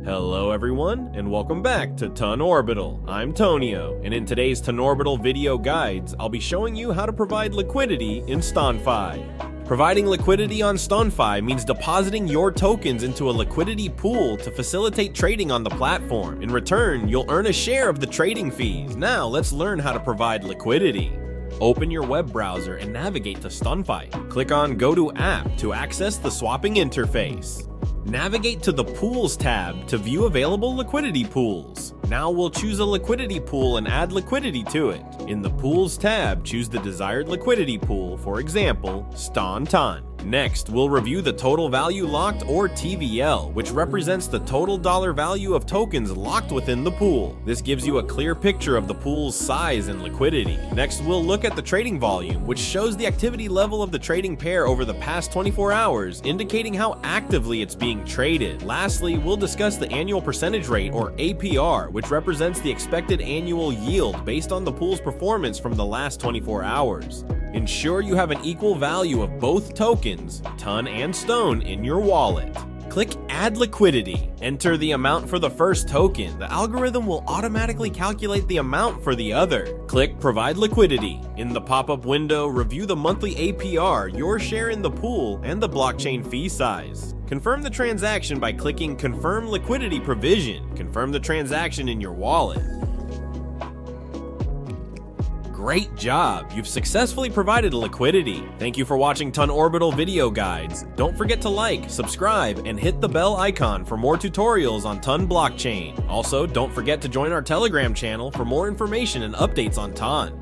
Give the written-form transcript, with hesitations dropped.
Hello everyone, and welcome back to Ton Orbital. I'm Tonio, and in today's Ton Orbital video guides, I'll be showing you how to provide liquidity in STON.fi. Providing liquidity on STON.fi means depositing your tokens into a liquidity pool to facilitate trading on the platform. In return, you'll earn a share of the trading fees. Now, let's learn how to provide liquidity. Open your web browser and navigate to STON.fi. Click on Go to App to access the swapping interface. Navigate to the Pools tab to view available liquidity pools. Now we'll choose a liquidity pool and add liquidity to it. In the Pools tab, choose the desired liquidity pool, for example, STON. Next, we'll review the total value locked, or TVL, which represents the total dollar value of tokens locked within the pool. This gives you a clear picture of the pool's size and liquidity. Next, we'll look at the trading volume, which shows the activity level of the trading pair over the past 24 hours, indicating how actively it's being traded. Lastly, we'll discuss the annual percentage rate, or APR, which represents the expected annual yield based on the pool's performance from the last 24 hours. Ensure you have an equal value of both tokens, TON and STON, in your wallet. Click Add Liquidity. Enter the amount for the first token. The algorithm will automatically calculate the amount for the other. Click Provide Liquidity. In the pop-up window, review the monthly APR, your share in the pool, and the blockchain fee size. Confirm the transaction by clicking Confirm Liquidity Provision. Confirm the transaction in your wallet. Great job! You've successfully provided liquidity. Thank you for watching Ton Orbital video guides. Don't forget to like, subscribe, and hit the bell icon for more tutorials on Ton blockchain. Also, don't forget to join our Telegram channel for more information and updates on Ton.